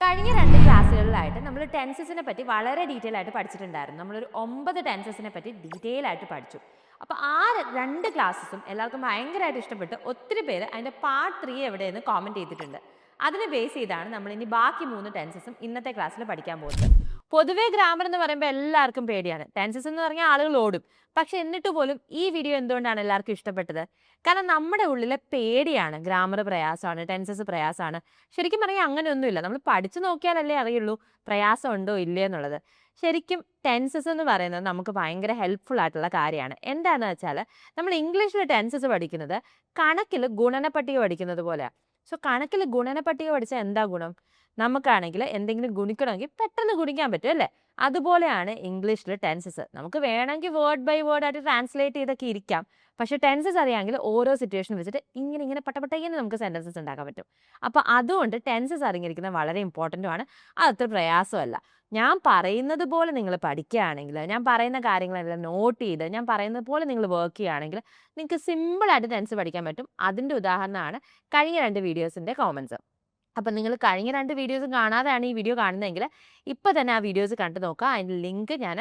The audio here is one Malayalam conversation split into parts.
കഴിഞ്ഞ 2 ക്ലാസ്സുകളിലായിട്ട് നമ്മൾ ടെൻസസിനെ പറ്റി വളരെ ഡീറ്റെയിൽ ആയിട്ട് പഠിച്ചിട്ടുണ്ടായിരുന്നു. നമ്മളൊരു 9 ടെൻസസിനെ പറ്റി ഡീറ്റെയിൽ ആയിട്ട് പഠിച്ചു. അപ്പോൾ ആ 2 ക്ലാസ്സസും എല്ലാവർക്കും ഭയങ്കരമായിട്ട് ഇഷ്ടപ്പെട്ട് ഒത്തിരി പേര് അതിൻ്റെ പാർട്ട് 3 എവിടെയെന്ന് കോമെൻറ്റ് ചെയ്തിട്ടുണ്ട്. അതിനെ ബേസ് ചെയ്താണ് നമ്മൾ ഇനി ബാക്കി 3 ടെൻസസും ഇന്നത്തെ ക്ലാസ്സിൽ പഠിക്കാൻ പോകുന്നത്. പൊതുവേ ഗ്രാമർ എന്ന് പറയുമ്പോൾ എല്ലാവർക്കും പേടിയാണ്. ടെൻസസ് എന്ന് പറഞ്ഞാൽ ആളുകൾ ഓടും. പക്ഷെ എന്നിട്ട് പോലും ഈ വീഡിയോ എന്തുകൊണ്ടാണ് എല്ലാവർക്കും ഇഷ്ടപ്പെട്ടത്? കാരണം നമ്മുടെ ഉള്ളിലെ പേടിയാണ്. ഗ്രാമർ പ്രയാസമാണ്, ടെൻസസ് പ്രയാസമാണ്. ശരിക്കും പറഞ്ഞാൽ അങ്ങനെയൊന്നുമില്ല. നമ്മൾ പഠിച്ചു നോക്കിയാലല്ലേ അറിയുള്ളൂ പ്രയാസം ഉണ്ടോ ഇല്ലയോ എന്നുള്ളത്. ശരിക്കും ടെൻസസ് എന്ന് പറയുന്നത് നമുക്ക് ഭയങ്കര ഹെൽപ്ഫുൾ ആയിട്ടുള്ള കാര്യമാണ്. എന്താണെന്ന് വെച്ചാൽ നമ്മൾ ഇംഗ്ലീഷിൽ ടെൻസസ് പഠിക്കുന്നത് കണക്കിൽ ഗുണനപ്പട്ടിക പഠിക്കുന്നത് പോലെയാണ്. സോ കണക്കിൽ ഗുണനപ്പട്ടിക പഠിച്ചാൽ എന്താ ഗുണം? നമുക്കാണെങ്കിൽ എന്തെങ്കിലും ഗുണിക്കണമെങ്കിൽ പെട്ടെന്ന് ഗുണിക്കാൻ പറ്റും അല്ലേ? അതുപോലെയാണ് ഇംഗ്ലീഷിൽ ടെൻസസ്. നമുക്ക് വേണമെങ്കിൽ വേർഡ് ബൈ വേർഡ് ആയിട്ട് ട്രാൻസ്ലേറ്റ് ചെയ്തൊക്കെ ഇരിക്കാം. പക്ഷേ ടെൻസസ് അറിയാമെങ്കിൽ ഓരോ സിറ്റുവേഷൻ വെച്ചിട്ട് ഇങ്ങനെ പട്ടപട്ടേന്ന് നമുക്ക് സെൻറ്റൻസസ് ഉണ്ടാക്കാൻ പറ്റും. അപ്പോൾ അതുകൊണ്ട് ടെൻസസ് അറിഞ്ഞിരിക്കുന്നത് വളരെ ഇമ്പോർട്ടൻറ്റുമാണ്. അതത്ര പ്രയാസമല്ല. ഞാൻ പറയുന്നത് പോലെ നിങ്ങൾ പഠിക്കുകയാണെങ്കിൽ, ഞാൻ പറയുന്ന കാര്യങ്ങളെല്ലാം നോട്ട് ചെയ്ത് ഞാൻ പറയുന്നത് പോലെ നിങ്ങൾ വർക്ക് ചെയ്യുകയാണെങ്കിൽ നിങ്ങൾക്ക് സിമ്പിളായിട്ട് ടെൻസ് പഠിക്കാൻ പറ്റും. അതിൻ്റെ ഉദാഹരണമാണ് കഴിഞ്ഞ 2 വീഡിയോസിൻ്റെ കോമൻസ്. അപ്പം നിങ്ങൾ കഴിഞ്ഞ 2 വീഡിയോസും കാണാതെയാണ് ഈ വീഡിയോ കാണുന്നതെങ്കിൽ ഇപ്പോൾ തന്നെ ആ വീഡിയോസ് കണ്ടു നോക്കുക. അതിൻ്റെ ലിങ്ക് ഞാൻ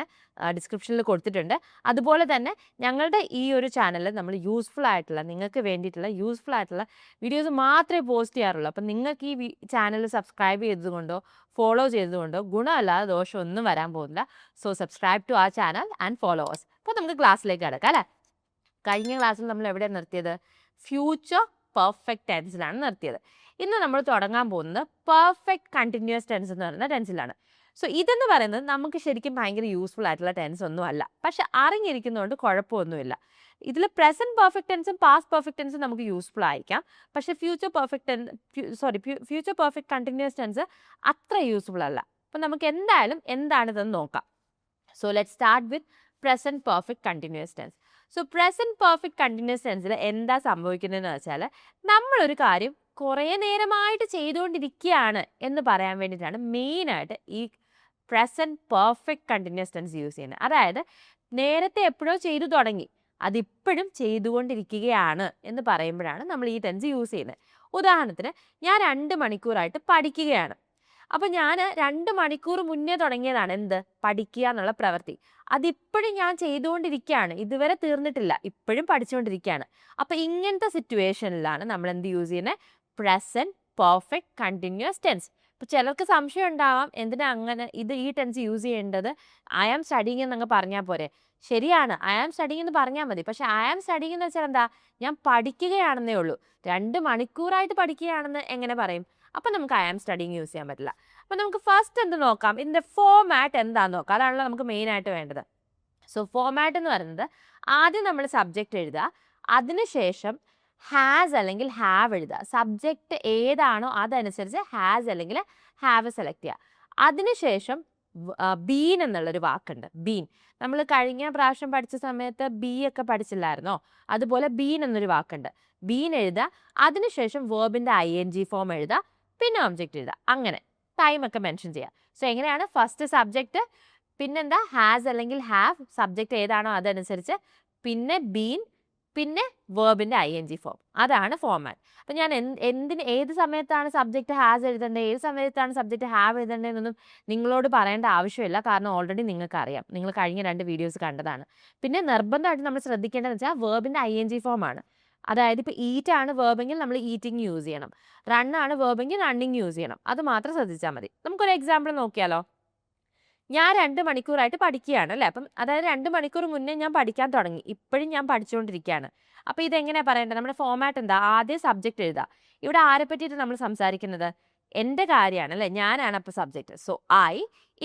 ഡിസ്ക്രിപ്ഷനിൽ കൊടുത്തിട്ടുണ്ട്. അതുപോലെ തന്നെ ഞങ്ങളുടെ ഈ ഒരു ചാനലിൽ നമ്മൾ യൂസ്ഫുൾ ആയിട്ടുള്ള, നിങ്ങൾക്ക് വേണ്ടിയിട്ടുള്ള യൂസ്ഫുൾ ആയിട്ടുള്ള വീഡിയോസ് മാത്രമേ പോസ്റ്റ് ചെയ്യാറുള്ളൂ. അപ്പം നിങ്ങൾക്ക് ഈ ചാനൽ സബ്സ്ക്രൈബ് ചെയ്തതുകൊണ്ടോ ഫോളോ ചെയ്തതുകൊണ്ടോ ഗുണമല്ലാതെ ദോഷമൊന്നും വരാൻ പോകുന്നില്ല. സോ സബ്സ്ക്രൈബ് ടു ആ ചാനൽ ആൻഡ് ഫോളോവേഴ്സ്. അപ്പോൾ നമുക്ക് ക്ലാസ്സിലേക്ക് കിടക്കാം അല്ലേ? കഴിഞ്ഞ ക്ലാസ്സിൽ നമ്മൾ എവിടെയാണ് നിർത്തിയത്? ഫ്യൂച്ചർ പെർഫെക്റ്റ് ടെൻസിലാണ് നിർത്തിയത്. ഇന്ന് നമ്മൾ തുടങ്ങാൻ പോകുന്നത് പെർഫെക്റ്റ് കണ്ടിന്യൂസ് ടെൻസ് എന്ന് പറയുന്ന ടെൻസിലാണ്. സോ ഇതെന്ന് പറയുന്നത് നമുക്ക് ശരിക്കും ഭയങ്കര യൂസ്ഫുൾ ആയിട്ടുള്ള ടെൻസ് ഒന്നും അല്ല. പക്ഷെ അറിഞ്ഞിരിക്കുന്നതുകൊണ്ട് കുഴപ്പമൊന്നുമില്ല. ഇതിൽ പ്രസൻറ്റ് പെർഫെക്റ്റ് ടെൻസും പാസ്റ്റ് പെർഫെക്റ്റ് ടെൻസും നമുക്ക് യൂസ്ഫുൾ ആയിരിക്കാം. പക്ഷേ ഫ്യൂച്ചർ പെർഫെക്റ്റ് കണ്ടിന്യൂസ് ടെൻസ് അത്ര യൂസ്ഫുൾ അല്ല. അപ്പം നമുക്ക് എന്താണിതെന്ന് നോക്കാം. So let start with present perfect continuous tense. So present perfect continuous ടെൻസിൽ എന്താ സംഭവിക്കുന്നതെന്ന് വെച്ചാൽ നമ്മളൊരു കാര്യം കുറേ നേരമായിട്ട് ചെയ്തുകൊണ്ടിരിക്കുകയാണ് എന്ന് പറയാൻ വേണ്ടിയിട്ടാണ് മെയിനായിട്ട് ഈ present perfect continuous tense use ചെയ്യുന്നത്. അതായത് നേരത്തെ എപ്പോഴോ ചെയ്തു തുടങ്ങി, അതിപ്പോഴും ചെയ്തുകൊണ്ടിരിക്കുകയാണ് എന്ന് പറയുമ്പോഴാണ് നമ്മൾ ഈ ടെൻസ് യൂസ് ചെയ്യുന്നത്. ഉദാഹരണത്തിന് ഞാൻ 2 മണിക്കൂറായിട്ട് പഠിക്കുകയാണ്. അപ്പോൾ ഞാൻ 2 മണിക്കൂർ മുന്നേ തുടങ്ങിയതാണ് എന്ത്? പഠിക്കുക എന്നുള്ള പ്രവൃത്തി. അതിപ്പോഴും ഞാൻ ചെയ്തുകൊണ്ടിരിക്കുകയാണ്, ഇതുവരെ തീർന്നിട്ടില്ല, ഇപ്പോഴും പഠിച്ചുകൊണ്ടിരിക്കുകയാണ്. അപ്പോൾ ഇങ്ങനത്തെ സിറ്റുവേഷനിലാണ് നമ്മൾ എന്ത് യൂസ് ചെയ്യുന്നത്? Present perfect continuous tense. ഇപ്പോൾ ചിലർക്ക് സംശയം ഉണ്ടാവാം, എന്തിനാ അങ്ങനെ ഈ ടെൻസ് യൂസ് ചെയ്യേണ്ടത്? ഐ ആം സ്റ്റഡിങ് എന്നങ്ങ് പറഞ്ഞാൽ പോരെ? ശരിയാണ്, ഐ ആം സ്റ്റഡിങ് എന്ന് പറഞ്ഞാൽ മതി. പക്ഷേ ഐ ആം സ്റ്റഡിങ് എന്ന് വെച്ചാൽ എന്താ? ഞാൻ പഠിക്കുകയാണെന്നേ ഉള്ളൂ. 2 മണിക്കൂറായിട്ട് പഠിക്കുകയാണെന്ന് എങ്ങനെ പറയും? അപ്പം നമുക്ക് ഐ ആം സ്റ്റഡിങ് യൂസ് ചെയ്യാൻ പറ്റില്ല. അപ്പം നമുക്ക് ഫസ്റ്റ് എന്ത് നോക്കാം? ഇതിൻ്റെ ഫോമാറ്റ് എന്താണെന്ന് നോക്കാം. അതാണല്ലോ നമുക്ക് മെയിനായിട്ട് വേണ്ടത്. സോ ഫോമാറ്റ് എന്ന് പറയുന്നത് ആദ്യം നമ്മൾ സബ്ജക്റ്റ് എഴുതുക, അതിനുശേഷം ഹാസ് അല്ലെങ്കിൽ ഹാവ് എഴുതുക. സബ്ജക്റ്റ് ഏതാണോ അതനുസരിച്ച് ഹാസ് അല്ലെങ്കിൽ ഹാവ് സെലക്ട് ചെയ്യുക. അതിനുശേഷം ബീൻ എന്നുള്ളൊരു വാക്കുണ്ട്. ബീൻ നമ്മൾ കഴിഞ്ഞ പ്രാവശ്യം പഠിച്ച സമയത്ത് ബി ഒക്കെ പഠിച്ചില്ലായിരുന്നോ? അതുപോലെ ബീൻ എന്നൊരു വാക്കുണ്ട്. ബീൻ എഴുതുക, അതിനുശേഷം വേർബിൻ്റെ ING ഫോം എഴുതുക, പിന്നെ ഒബ്ജക്റ്റ് എഴുതുക. അങ്ങനെ ടൈമൊക്കെ മെൻഷൻ ചെയ്യുക. സോ എങ്ങനെയാണ്? ഫസ്റ്റ് സബ്ജക്റ്റ്, പിന്നെന്താ? ഹാസ് അല്ലെങ്കിൽ ഹാവ്, സബ്ജക്റ്റ് ഏതാണോ അതനുസരിച്ച്, പിന്നെ ബീൻ, പിന്നെ വേർബിൻ്റെ ING ഫോം. അതാണ് ഫോമാറ്റ്. അപ്പം ഞാൻ ഏത് സമയത്താണ് സബ്ജക്റ്റ് ഹാസ് എഴുതേണ്ടത്, ഏത് സമയത്താണ് സബ്ജക്റ്റ് ഹാവ് എഴുതേണ്ടതെന്നൊന്നും നിങ്ങളോട് പറയേണ്ട ആവശ്യമില്ല. കാരണം ഓൾറെഡി നിങ്ങൾക്ക് അറിയാം, നിങ്ങൾ കഴിഞ്ഞ 2 വീഡിയോസ് കണ്ടതാണ്. പിന്നെ നിർബന്ധമായിട്ട് നമ്മൾ ശ്രദ്ധിക്കേണ്ടതെന്ന് വെച്ചാൽ വേർബിൻ്റെ ING ഫോമാണ്. അതായത് ഇപ്പോൾ ഈറ്റ് ആണ് വേർബെങ്കിൽ നമ്മൾ ഈറ്റിംഗ് യൂസ് ചെയ്യണം, റൺ ആണ് വേർബെങ്കിൽ റണ്ണിങ് യൂസ് ചെയ്യണം. അത് മാത്രം ശ്രദ്ധിച്ചാൽ മതി. നമുക്കൊരു എക്സാമ്പിൾ നോക്കിയാലോ? ഞാൻ 2 മണിക്കൂറായിട്ട് പഠിക്കുകയാണ് അല്ലേ? അപ്പം അതായത് 2 മണിക്കൂർ മുന്നേ ഞാൻ പഠിക്കാൻ തുടങ്ങി, ഇപ്പോഴും ഞാൻ പഠിച്ചുകൊണ്ടിരിക്കുകയാണ്. അപ്പോൾ ഇതെങ്ങനെയാണ് പറയേണ്ടത്? നമ്മുടെ ഫോമാറ്റ് എന്താ? ആദ്യം സബ്ജക്റ്റ് എഴുതുക. ഇവിടെ ആരെ പറ്റിയിട്ട് നമ്മൾ സംസാരിക്കുന്നത്? എൻ്റെ കാര്യമാണ് അല്ലേ? ഞാനാണ് അപ്പോൾ സബ്ജക്റ്റ്. So I.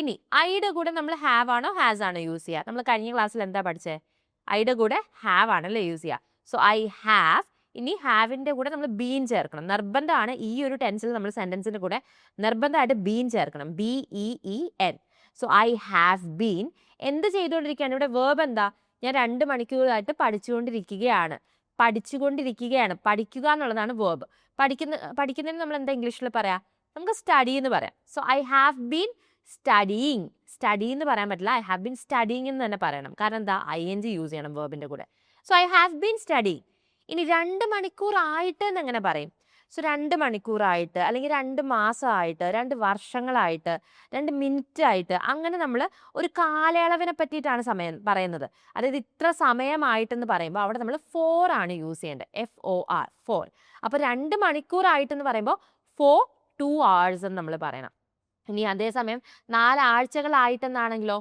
ഇനി ഐയുടെ കൂടെ നമ്മൾ ഹാവ് ആണോ ഹാസ് ആണോ യൂസ് ചെയ്യുക? നമ്മൾ കഴിഞ്ഞ ക്ലാസ്സിൽ എന്താ പഠിച്ചത്? ഐയുടെ കൂടെ ഹാവ് ആണല്ലേ യൂസ് ചെയ്യുക. So I have. ഇനി ഹാവിൻ്റെ കൂടെ നമ്മൾ ബീൻ ചേർക്കണം. നിർബന്ധമാണ് ഈ ഒരു ടെൻസിൽ നമ്മൾ സെൻറ്റൻസിൻ്റെ കൂടെ നിർബന്ധമായിട്ട് ബീൻ ചേർക്കണം. BEEN. So I have been. എന്ത് ചെയ്തുകൊണ്ടിരിക്കുകയാണ്? ഇവിടെ വേർബ് എന്താ? ഞാൻ 2 മണിക്കൂറായിട്ട് പഠിച്ചുകൊണ്ടിരിക്കുകയാണ്. പഠിക്കുക എന്നുള്ളതാണ് വേർബ്. പഠിക്കുന്നതിന് നമ്മൾ എന്താ ഇംഗ്ലീഷിൽ പറയാം? നമുക്ക് സ്റ്റഡി എന്ന് പറയാം. So I have been studying. Study എന്ന് പറയാൻ പറ്റില്ല, ഐ ഹാവ് ബീൻ സ്റ്റഡിയിങ് എന്ന് തന്നെ പറയണം. കാരണം എന്താ? ING യൂസ് ചെയ്യണം വേർബിൻ്റെ കൂടെ. So I have been studying. ഇനി 2 മണിക്കൂർ ആയിട്ട് എന്ന് എങ്ങനെ പറയും? സോ 2 മണിക്കൂറായിട്ട് അല്ലെങ്കിൽ 2 മാസമായിട്ട് 2 വർഷങ്ങളായിട്ട് 2 മിനിറ്റ് ആയിട്ട് അങ്ങനെ നമ്മൾ ഒരു കാലയളവിനെ പറ്റിയിട്ടാണ് സമയം പറയുന്നത്. അതായത് ഇത്ര സമയമായിട്ടെന്ന് പറയുമ്പോൾ അവിടെ നമ്മൾ ഫോർ ആണ് യൂസ് ചെയ്യേണ്ടത്. FOR for. അപ്പോൾ 2 മണിക്കൂറായിട്ടെന്ന് പറയുമ്പോൾ 2 hours എന്ന് നമ്മൾ പറയണം. ഇനി അതേസമയം 4 ആഴ്ചകളായിട്ടെന്നാണെങ്കിലോ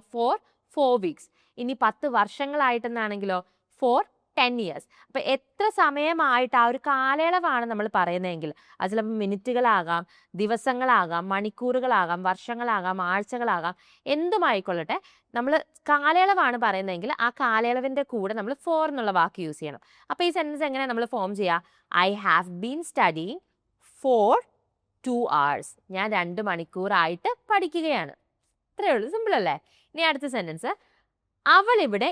4 weeks. ഇനി 10 വർഷങ്ങളായിട്ടെന്നാണെങ്കിലോ 10 years. അപ്പോൾ എത്ര സമയമായിട്ട് ആ ഒരു കാലയളവാണ് നമ്മൾ പറയുന്നതെങ്കിൽ അത് ചിലപ്പോൾ മിനിറ്റുകളാകാം, ദിവസങ്ങളാകാം, മണിക്കൂറുകളാകാം, വർഷങ്ങളാകാം, ആഴ്ചകളാകാം, എന്തുമായിക്കൊള്ളട്ടെ നമ്മൾ കാലയളവാണ് പറയുന്നതെങ്കിൽ ആ കാലയളവിൻ്റെ കൂടെ നമ്മൾ ഫോർ എന്നുള്ള വാക്ക് യൂസ് ചെയ്യണം. അപ്പോൾ ഈ സെൻറ്റൻസ് എങ്ങനെ നമ്മൾ ഫോം ചെയ്യുക? I have been studying four 2 hours. ഞാൻ 2 മണിക്കൂറായിട്ട് പഠിക്കുകയാണ്. ഇത്രയേ ഉള്ളൂ. സിമ്പിൾ അല്ലേ? ഇനി അടുത്ത സെൻറ്റൻസ്, അവൾ ഇവിടെ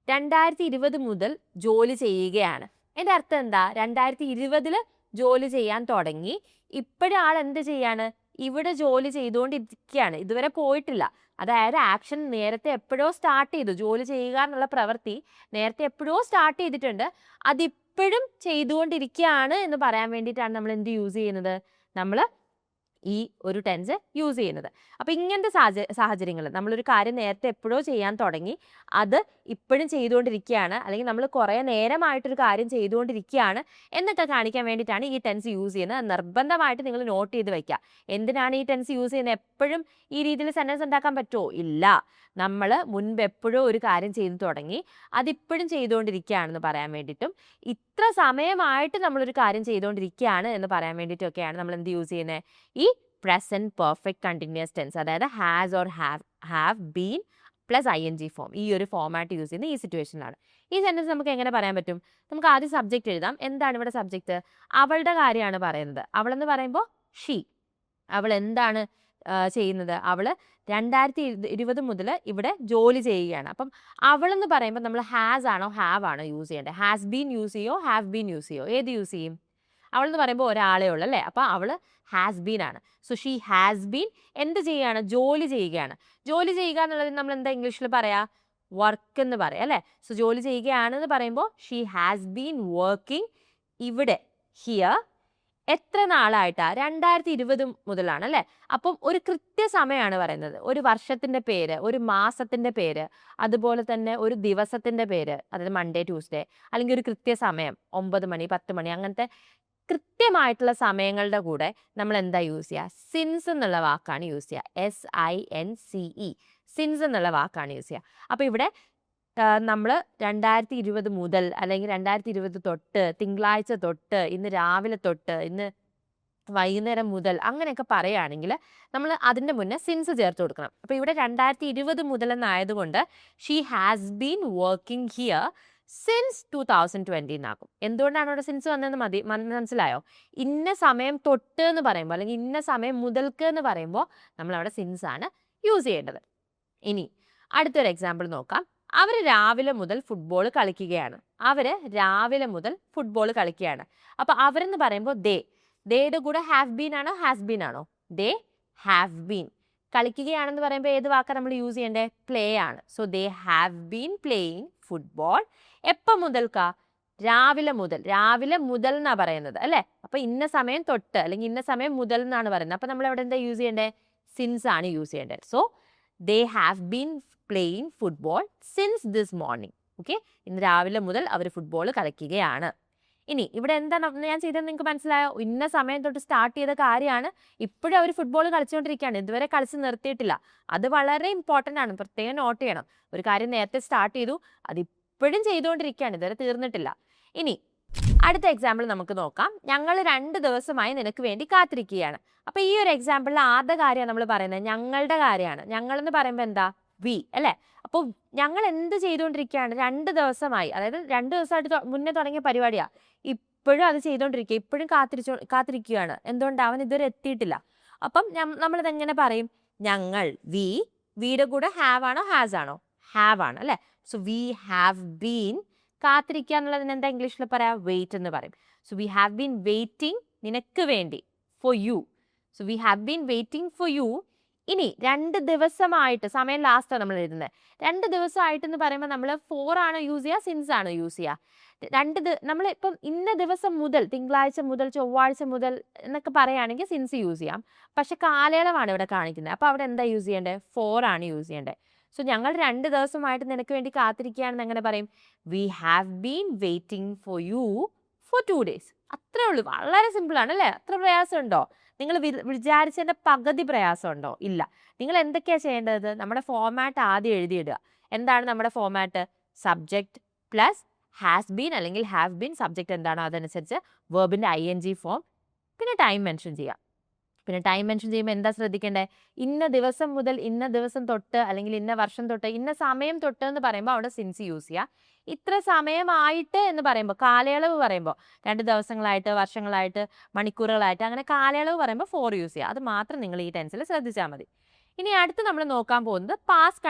2020 മുതൽ ജോലി ചെയ്യുകയാണ്. എൻ്റെ അർത്ഥം എന്താ? 2020 ജോലി ചെയ്യാൻ തുടങ്ങി. ഇപ്പോഴും ആൾ എന്ത് ചെയ്യാണ്? ഇവിടെ ജോലി ചെയ്തുകൊണ്ടിരിക്കുകയാണ്. ഇതുവരെ പോയിട്ടില്ല. അതായത് ആക്ഷൻ നേരത്തെ എപ്പോഴോ സ്റ്റാർട്ട് ചെയ്തു. ജോലി ചെയ്യുക എന്നുള്ള പ്രവൃത്തി നേരത്തെ എപ്പോഴോ സ്റ്റാർട്ട് ചെയ്തിട്ടുണ്ട്. അതിപ്പോഴും ചെയ്തുകൊണ്ടിരിക്കുകയാണ് എന്ന് പറയാൻ വേണ്ടിയിട്ടാണ് നമ്മൾ എന്ത് യൂസ് ചെയ്യുന്നത്? നമ്മൾ ഈ ഒരു ടെൻസ് യൂസ് ചെയ്യുന്നത്. അപ്പോൾ ഇങ്ങനത്തെ സാഹചര്യങ്ങൾ നമ്മളൊരു കാര്യം നേരത്തെ എപ്പോഴോ ചെയ്യാൻ തുടങ്ങി, അത് ഇപ്പോഴും ചെയ്തുകൊണ്ടിരിക്കുകയാണ്, അല്ലെങ്കിൽ നമ്മൾ കുറേ നേരമായിട്ടൊരു കാര്യം ചെയ്തുകൊണ്ടിരിക്കുകയാണ് എന്നൊക്കെ കാണിക്കാൻ വേണ്ടിയിട്ടാണ് ഈ ടെൻസ് യൂസ് ചെയ്യുന്നത്. നിർബന്ധമായിട്ട് നിങ്ങൾ നോട്ട് ചെയ്ത് വയ്ക്കുക. എന്തിനാണ് ഈ ടെൻസ് യൂസ് ചെയ്യുന്നത്? എപ്പോഴും ഈ രീതിയിൽ സെൻറ്റൻസ് ഉണ്ടാക്കാൻ പറ്റുമോ? ഇല്ല. നമ്മൾ മുൻപ് എപ്പോഴോ ഒരു കാര്യം ചെയ്തു തുടങ്ങി, അതിപ്പോഴും ചെയ്തുകൊണ്ടിരിക്കുകയാണെന്ന് പറയാൻ വേണ്ടിയിട്ടും ഇത്ര സമയമായിട്ട് നമ്മളൊരു കാര്യം ചെയ്തുകൊണ്ടിരിക്കുകയാണ് എന്ന് പറയാൻ വേണ്ടിയിട്ടൊക്കെയാണ് നമ്മൾ എന്ത് യൂസ് ചെയ്യുന്നത്? ഈ പ്രസൻറ്റ് പെർഫെക്റ്റ് കണ്ടിന്യൂസ് ടെൻസ്, അതായത് has or have been plus ING form, ഈ ഒരു ഫോമാറ്റ് യൂസ് ചെയ്യുന്ന ഈ സിറ്റുവേഷനിലാണ്. ഈ സെൻറ്റൻസ് നമുക്ക് എങ്ങനെ പറയാൻ പറ്റും? നമുക്ക് ആദ്യം സബ്ജക്റ്റ് എഴുതാം. എന്താണ് ഇവിടെ സബ്ജക്റ്റ്? അവളുടെ കാര്യമാണ് പറയുന്നത്. അവളെന്ന് പറയുമ്പോൾ ഷീ. അവൾ എന്താണ് ചെയ്യുന്നത്? അവൾ 2020 മുതൽ ഇവിടെ ജോലി ചെയ്യുകയാണ്. അപ്പം അവളെന്ന് പറയുമ്പോൾ നമ്മൾ ഹാസ് ആണോ ഹാവ് ആണോ യൂസ് ചെയ്യേണ്ടത്? ഹാസ് ബീൻ യൂസ് ചെയ്യോ ഹാവ് ബീൻ യൂസ് ചെയ്യോ? ഏത് യൂസ് ചെയ്യും? അവളെന്ന് പറയുമ്പോൾ ഒരാളേ ഉള്ളൂ അല്ലേ? അപ്പോൾ അവൾ ഹാസ് ബീൻ ആണ്. സോ ഷീ ഹാസ് ബീൻ എന്ത് ചെയ്യുകയാണ്? ജോലി ചെയ്യുകയാണ്. ജോലി ചെയ്യുക എന്നുള്ളത് നമ്മൾ എന്താ ഇംഗ്ലീഷിൽ പറയാ? വർക്ക് എന്ന് പറയാം അല്ലേ? സോ ജോലി ചെയ്യുകയാണെന്ന് പറയുമ്പോൾ ഷീ ഹാസ് ബീൻ വർക്കിംഗ് ഇവിടെ, ഹിയർ. എത്ര നാളായിട്ടാ? 2020 മുതലാണ് അല്ലേ? അപ്പം ഒരു കൃത്യസമയമാണ് പറയുന്നത്. ഒരു വർഷത്തിൻ്റെ പേര്, ഒരു മാസത്തിൻ്റെ പേര്, അതുപോലെ തന്നെ ഒരു ദിവസത്തിൻ്റെ പേര്, അതായത് മൺഡേ, ട്യൂസ്ഡേ, അല്ലെങ്കിൽ ഒരു കൃത്യസമയം 9 മണി, 10 മണി, അങ്ങനത്തെ കൃത്യമായിട്ടുള്ള സമയങ്ങളുടെ കൂടെ നമ്മൾ എന്താ യൂസ് ചെയ്യുക? സിൻസ് എന്നുള്ള വാക്കാണ് യൂസ് ചെയ്യുക. SINCE, സിൻസ് എന്നുള്ള വാക്കാണ് യൂസ് ചെയ്യുക. അപ്പോൾ ഇവിടെ നമ്മൾ 2020 മുതൽ അല്ലെങ്കിൽ 2020 തൊട്ട്, തിങ്കളാഴ്ച തൊട്ട്, ഇന്ന് രാവിലെ തൊട്ട്, ഇന്ന് വൈകുന്നേരം മുതൽ, അങ്ങനെയൊക്കെ പറയുകയാണെങ്കിൽ നമ്മൾ അതിൻ്റെ മുന്നേ സിൻസ് ചേർത്ത് കൊടുക്കണം. അപ്പോൾ ഇവിടെ 2020 മുതൽ എന്നായതുകൊണ്ട് she has been working here since 2020 എന്നാകും. എന്തുകൊണ്ടാണ് അവിടെ സിൻസ് വന്നതെന്ന് മനസ്സിലായോ? ഇന്ന സമയം തൊട്ട് എന്ന് പറയുമ്പോൾ അല്ലെങ്കിൽ ഇന്ന സമയം മുതൽക്ക് എന്ന് പറയുമ്പോൾ നമ്മളവിടെ സിൻസ് ആണ് യൂസ് ചെയ്യേണ്ടത്. ഇനി അടുത്തൊരു എക്സാമ്പിൾ നോക്കാം. അവർ രാവിലെ മുതൽ ഫുട്ബോൾ കളിക്കുകയാണ്. അപ്പോൾ അവരെന്ന് പറയുമ്പോൾ ദേയുടെ കൂടെ ഹാവ് ബീൻ ആണോ ഹാസ് ബീൻ ആണോ? They have been. കളിക്കുകയാണെന്ന് പറയുമ്പോൾ ഏത് വാക്കാണ് നമ്മൾ യൂസ് ചെയ്യേണ്ടത്? പ്ലേ ആണ്. So they have been playing football. എപ്പോൾ മുതൽക്കാ? രാവിലെ മുതൽ എന്നാണ് പറയുന്നത് അല്ലേ? അപ്പോൾ ഇന്ന സമയം തൊട്ട് അല്ലെങ്കിൽ ഇന്ന സമയം മുതൽ എന്നാണ് പറയുന്നത്. അപ്പോൾ നമ്മൾ അവിടെ എന്താ യൂസ് ചെയ്യേണ്ടത്? സിൻസ് ആണ് യൂസ് ചെയ്യേണ്ടത്. So they have been playing football since this morning. Okay, ഇന്ന് രാവിലെ മുതൽ അവർ ഫുട്ബോൾ കളിക്കുകയാണ്. ഇനി ഇവിടെ എന്താണ് ഞാൻ ചെയ്തത് നിങ്ങൾക്ക് മനസ്സിലായോ? ഇന്ന സമയം തൊട്ട് സ്റ്റാർട്ട് ചെയ്ത കാര്യമാണ്. ഇപ്പോഴും അവർ ഫുട്ബോൾ കളിച്ചുകൊണ്ടിരിക്കുകയാണ്. ഇതുവരെ കളിച്ച് നിർത്തിയിട്ടില്ല. അത് വളരെ ഇമ്പോർട്ടൻ്റ് ആണ്, പ്രത്യേകം നോട്ട് ചെയ്യണം. ഒരു കാര്യം നേരത്തെ സ്റ്റാർട്ട് ചെയ്തു, അത് ഇപ്പോഴും ചെയ്തുകൊണ്ടിരിക്കുകയാണ്, ഇതുവരെ തീർന്നിട്ടില്ല. ഇനി അടുത്ത എക്സാമ്പിൾ നമുക്ക് നോക്കാം. ഞങ്ങൾ 2 ദിവസമായി നിനക്ക് വേണ്ടി കാത്തിരിക്കുകയാണ്. അപ്പോൾ ഈ ഒരു എക്സാമ്പിളിൽ ആദ്യ കാര്യമാണ് നമ്മൾ പറയുന്നത്, ഞങ്ങളുടെ കാര്യമാണ്. ഞങ്ങളെന്ന് പറയുമ്പോൾ എന്താ? വി അല്ലേ? അപ്പോൾ ഞങ്ങൾ എന്ത് ചെയ്തുകൊണ്ടിരിക്കുകയാണ്? 2 ദിവസമായി, അതായത് 2 ദിവസമായിട്ട് മുന്നേ തുടങ്ങിയ പരിപാടിയാണ്. ഇപ്പോഴും അത് ചെയ്തുകൊണ്ടിരിക്കുക, ഇപ്പോഴും കാത്തിരിക്കുകയാണ്. എന്തുകൊണ്ട്? അവൻ ഇതുവരെ എത്തിയിട്ടില്ല. അപ്പം നമ്മളിതെങ്ങനെ പറയും? ഞങ്ങൾ, വിയുടെ കൂടെ ഹാവ് ആണോ ഹാസ് ആണോ? ഹാവ് ആണ് അല്ലേ? So we have been. കാത്തിരിക്കുക എന്നുള്ളതിന് എന്താ ഇംഗ്ലീഷിൽ പറയാം? വെയിറ്റ് എന്ന് പറയും. So we have been waiting, നിനക്ക് വേണ്ടി, for you. So we have been waiting for you ഇനി 2 ദിവസമായിട്ട്, സമയം ലാസ്റ്റാണ് നമ്മൾ എഴുതുന്നത്. 2 ദിവസമായിട്ടെന്ന് പറയുമ്പോൾ നമ്മൾ ഫോർ ആണോ യൂസ് ചെയ്യുക, സിൻസ് ആണോ യൂസ് ചെയ്യുക? നമ്മൾ ഇപ്പം ഇന്ന ദിവസം മുതൽ, തിങ്കളാഴ്ച മുതൽ, ചൊവ്വാഴ്ച മുതൽ എന്നൊക്കെ പറയുകയാണെങ്കിൽ സിൻസ് യൂസ് ചെയ്യാം. പക്ഷെ കാലയളവാണ് ഇവിടെ കാണിക്കുന്നത്. അപ്പോൾ അവിടെ എന്താ യൂസ് ചെയ്യേണ്ടത്? ഫോർ ആണ് യൂസ് ചെയ്യേണ്ടത്. സോ ഞങ്ങൾ 2 ദിവസമായിട്ട് നിനക്ക് വേണ്ടി കാത്തിരിക്കുകയാണെന്ന് എങ്ങനെ പറയും? V have been waiting for you for 2 days. അത്രേ ഉള്ളൂ. വളരെ സിമ്പിളാണ് അല്ലേ? അത്ര പ്രയാസമുണ്ടോ? നിങ്ങൾ വിചാരിച്ചതിൻ്റെ പകുതി പ്രയാസമുണ്ടോ? ഇല്ല. നിങ്ങൾ എന്തൊക്കെയാണ് ചെയ്യേണ്ടത്? നമ്മുടെ ഫോമാറ്റ് ആദ്യം എഴുതിയിടുക. എന്താണ് നമ്മുടെ format? Subject plus has been അല്ലെങ്കിൽ ഹാവ് ബീൻ, സബ്ജക്റ്റ് എന്താണോ അതനുസരിച്ച് വെർബിൻ്റെ ING ഫോം, പിന്നെ ടൈം മെൻഷൻ ചെയ്യുക. പിന്നെ ടൈം മെൻഷൻ ചെയ്യുമ്പോൾ എന്താ ശ്രദ്ധിക്കേണ്ടത്? ഇന്ന ദിവസം മുതൽ ഇന്ന ദിവസം തൊട്ട് അല്ലെങ്കിൽ ഇന്ന വർഷം തൊട്ട് ഇന്ന സമയം തൊട്ട് എന്ന് പറയുമ്പോൾ അവിടെ സിൻസ് യൂസ് ചെയ്യുക. ഇത്ര സമയമായിട്ട് എന്ന് പറയുമ്പോൾ, കാലയളവ് പറയുമ്പോൾ 2 ദിവസങ്ങളായിട്ട്, വർഷങ്ങളായിട്ട്, മണിക്കൂറുകളായിട്ട്, അങ്ങനെ കാലയളവ് പറയുമ്പോൾ ഫോർ യൂസ് ചെയ്യുക. അത് മാത്രം നിങ്ങൾ ഈ ടെൻസിൽ ശ്രദ്ധിച്ചാൽ മതി. ഇനി അടുത്ത് നമ്മൾ നോക്കാൻ പോകുന്നത് പാസ്റ്റ്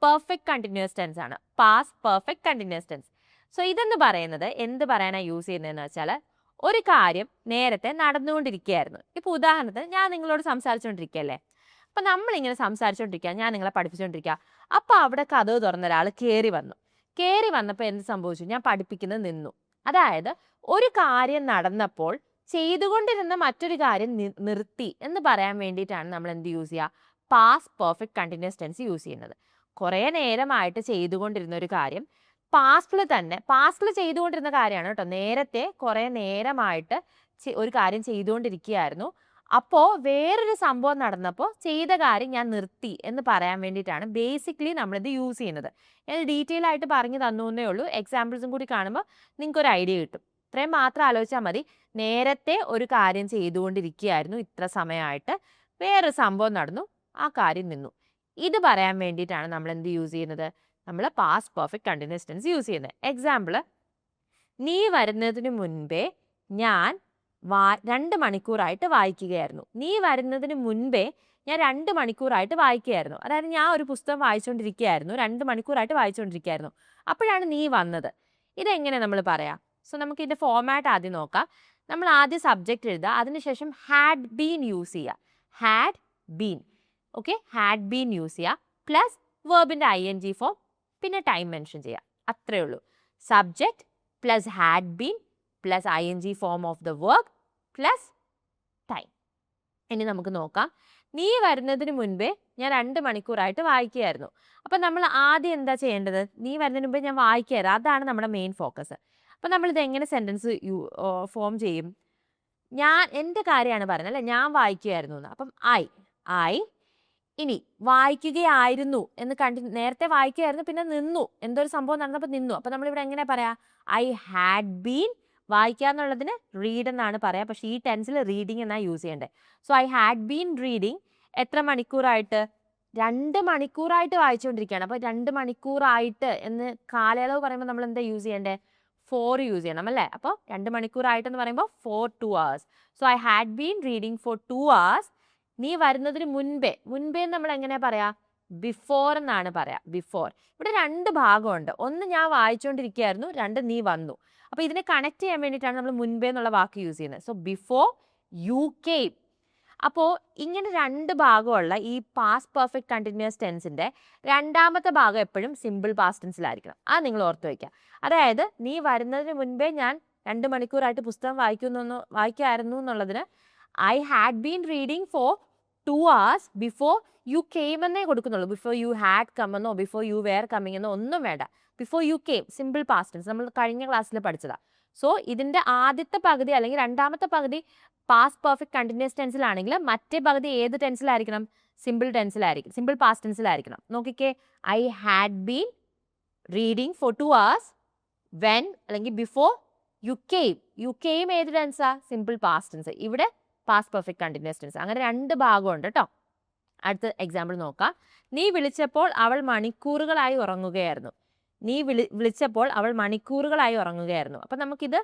പെർഫെക്റ്റ് കണ്ടിന്യൂസ് ടെൻസ് ആണ്. Past perfect continuous tense. So ഇതെന്ന് പറയുന്നത് എന്ത് പറയാനാണ് യൂസ് ചെയ്യുന്നതെന്ന് വെച്ചാൽ, ഒരു കാര്യം നേരത്തെ നടന്നുകൊണ്ടിരിക്കുകയായിരുന്നു. ഇപ്പോൾ ഉദാഹരണത്തിന് ഞാൻ നിങ്ങളോട് സംസാരിച്ചുകൊണ്ടിരിക്കുകയല്ലേ. അപ്പം നമ്മളിങ്ങനെ സംസാരിച്ചുകൊണ്ടിരിക്കുക, ഞാൻ നിങ്ങളെ പഠിപ്പിച്ചുകൊണ്ടിരിക്കുക. അപ്പോൾ അവിടെ കതവ് തുറന്ന ഒരാൾ കയറി വന്നപ്പോൾ എന്ത് സംഭവിച്ചു? ഞാൻ പഠിപ്പിക്കുന്നത് നിന്നു. അതായത് ഒരു കാര്യം നടന്നപ്പോൾ ചെയ്തുകൊണ്ടിരുന്ന മറ്റൊരു കാര്യം നിർത്തി എന്ന് പറയാൻ വേണ്ടിയിട്ടാണ് നമ്മൾ എന്ത് യൂസ് ചെയ്യുക? Past perfect continuous tense use ചെയ്യുന്നത്. കുറേ നേരമായിട്ട് ചെയ്തുകൊണ്ടിരുന്ന ഒരു കാര്യം പാസ്റ്റിൽ ചെയ്തുകൊണ്ടിരുന്ന കാര്യമാണ് കേട്ടോ. നേരത്തെ കുറേ നേരമായിട്ട് ഒരു കാര്യം ചെയ്തുകൊണ്ടിരിക്കുകയായിരുന്നു. അപ്പോൾ വേറൊരു സംഭവം നടന്നപ്പോൾ ചെയ്ത കാര്യം ഞാൻ നിർത്തി എന്ന് പറയാൻ വേണ്ടിയിട്ടാണ് ബേസിക്കലി നമ്മളിത് യൂസ് ചെയ്യുന്നത്. ഞാൻ ഡീറ്റെയിൽ ആയിട്ട് പറഞ്ഞു തന്നേ ഉള്ളൂ. എക്സാമ്പിൾസും കൂടി കാണുമ്പോൾ നിങ്ങൾക്കൊരു ഐഡിയ കിട്ടും. ഇത്രയും മാത്രം ആലോചിച്ചാൽ മതി. നേരത്തെ ഒരു കാര്യം ചെയ്തുകൊണ്ടിരിക്കുകയായിരുന്നു ഇത്ര സമയമായിട്ട്, വേറൊരു സംഭവം നടന്നു, ആ കാര്യം നിന്നു. ഇത് പറയാൻ വേണ്ടിയിട്ടാണ് നമ്മൾ എന്ത് യൂസ് ചെയ്യുന്നത്? നമ്മൾ past perfect continuous tense use ചെയ്യുന്നത്. എക്സാമ്പിൾ, നീ വരുന്നതിന് മുൻപേ ഞാൻ 2 മണിക്കൂറായിട്ട് വായിക്കുകയായിരുന്നു. നീ വരുന്നതിന് മുൻപേ ഞാൻ 2 മണിക്കൂറായിട്ട് വായിക്കുകയായിരുന്നു. അതായത് ഞാൻ ഒരു പുസ്തകം വായിച്ചുകൊണ്ടിരിക്കുകയായിരുന്നു, 2 മണിക്കൂറായിട്ട് വായിച്ചുകൊണ്ടിരിക്കുകയായിരുന്നു. അപ്പോഴാണ് നീ വന്നത്. ഇതെങ്ങനെ നമ്മൾ പറയാം? സോ നമുക്ക് ഇതിൻ്റെ ഫോമാറ്റ് ആദ്യം നോക്കാം. നമ്മൾ ആദ്യം സബ്ജക്റ്റ് എഴുതുക, അതിനുശേഷം ഹാഡ് ബീൻ യൂസ് ചെയ്യുക. Had been, okay, had been use ചെയ്യുക, പ്ലസ് വെർബിൻ്റെ ING ഫോം, പിന്നെ ടൈം മെൻഷൻ ചെയ്യുക. അത്രയേ ഉള്ളൂ. Subject plus had been plus ING form of the verb plus time. ഇനി നമുക്ക് നോക്കാം. നീ വരുന്നതിന് മുൻപേ ഞാൻ 2 മണിക്കൂറായിട്ട് വായിക്കുകയായിരുന്നു. അപ്പം നമ്മൾ ആദ്യം എന്താ ചെയ്യേണ്ടത്? നീ വരുന്നതിന് മുമ്പേ ഞാൻ വായിക്കുകയായിരുന്നു. അതാണ് നമ്മുടെ മെയിൻ ഫോക്കസ്. അപ്പം നമ്മളിത് എങ്ങനെ സെൻറ്റൻസ് ഫോം ചെയ്യും? എൻ്റെ കാര്യമാണ് പറയുന്നത് അല്ലേ, ഞാൻ വായിക്കുകയായിരുന്നു എന്ന്. അപ്പം ഐ ഇനി വായിക്കുകയായിരുന്നു എന്ന് നേരത്തെ വായിക്കുകയായിരുന്നു, പിന്നെ നിന്നു, എന്തോ ഒരു സംഭവം നടന്നപ്പോൾ നിന്നു. അപ്പം നമ്മളിവിടെ എങ്ങനെ പറയാം? ഐ ഹാഡ് ബീൻ, വായിക്കുക എന്നുള്ളതിന് റീഡ് എന്നാണ് പറയുക, പക്ഷേ ഈ ടെൻസിൽ റീഡിങ് എന്നാണ് യൂസ് ചെയ്യേണ്ടത്. So I had been reading എത്ര മണിക്കൂറായിട്ട്? 2 മണിക്കൂറായിട്ട് വായിച്ചുകൊണ്ടിരിക്കുകയാണ്. അപ്പോൾ 2 മണിക്കൂറായിട്ട് എന്ന് കാലയളവ് പറയുമ്പോൾ നമ്മൾ എന്താ യൂസ് ചെയ്യേണ്ടത്? ഫോർ യൂസ് ചെയ്യണം അല്ലേ? അപ്പോൾ 2 മണിക്കൂറായിട്ടെന്ന് പറയുമ്പോൾ for 2 hours. So I had been reading for 2 hours. നീ വരുന്നതിന് മുൻപേ നമ്മൾ എങ്ങനെ പറയാ? ബിഫോർ എന്നാണ് പറയാ. ബിഫോർ. ഇവിടെ 2 ഭാഗമുണ്ട്. ഒന്ന് ഞാൻ വായിച്ചുകൊണ്ടിരിക്കുകയായിരുന്നു, 2 നീ വന്നു. അപ്പോൾ ഇതിനെ കണക്ട് ചെയ്യാൻ വേണ്ടിയിട്ടാണ് നമ്മൾ മുൻപേ എന്നുള്ള വാക്ക് യൂസ് ചെയ്യുന്നത്. So before you came. അപ്പോൾ ഇങ്ങനെ 2 ഭാഗമുള്ള ഈ പാസ്റ്റ് പെർഫെക്റ്റ് കണ്ടിന്യൂസ് ടെൻസിൻ്റെ രണ്ടാമത്തെ ഭാഗം എപ്പോഴും സിമ്പിൾ പാസ്റ്റ് ടെൻസിലായിരിക്കണം. അത് നിങ്ങൾ ഓർത്ത് വയ്ക്കുക. അതായത് നീ വരുന്നതിന് മുൻപേ ഞാൻ 2 മണിക്കൂറായിട്ട് പുസ്തകം വായിക്കായിരുന്നു എന്നുള്ളതിന് I had been reading for 2 hours before you came എന്നേ കൊടുക്കുന്നുള്ളൂ. ബിഫോർ യു ഹാഡ് കം എന്നോ ബിഫോർ യു വെയർ കമ്മിങ് എന്നോ ഒന്നും വേണ്ട. Before you came simple past tense നമ്മൾ കഴിഞ്ഞ ക്ലാസ്സിൽ പഠിച്ചതാണ്. സോ ഇതിൻ്റെ ആദ്യത്തെ പകുതി അല്ലെങ്കിൽ രണ്ടാമത്തെ പകുതി പാസ്റ്റ് പെർഫെക്റ്റ് കണ്ടിന്യൂസ് ടെൻസിലാണെങ്കിൽ മറ്റേ പകുതി ഏത് ടെൻസിലായിരിക്കണം? സിമ്പിൾ പാസ്റ്റ് ടെൻസിലായിരിക്കണം. നോക്കിക്കേ, I had been reading for 2 hours when അല്ലെങ്കിൽ ബിഫോർ യു കെയിം ഏത് ടെൻസാ? Simple past tense. ഇവിടെ പാസ്റ്റ് പെർഫെക്റ്റ് കണ്ടിന്യൂസ് ടെൻസ്. അങ്ങനെ 2 ഭാഗമുണ്ട് കേട്ടോ. അടുത്ത എക്സാമ്പിൾ നോക്കാം. നീ വിളിച്ചപ്പോൾ അവൾ മണിക്കൂറുകളായി ഉറങ്ങുകയായിരുന്നു. അപ്പം നമുക്കിത്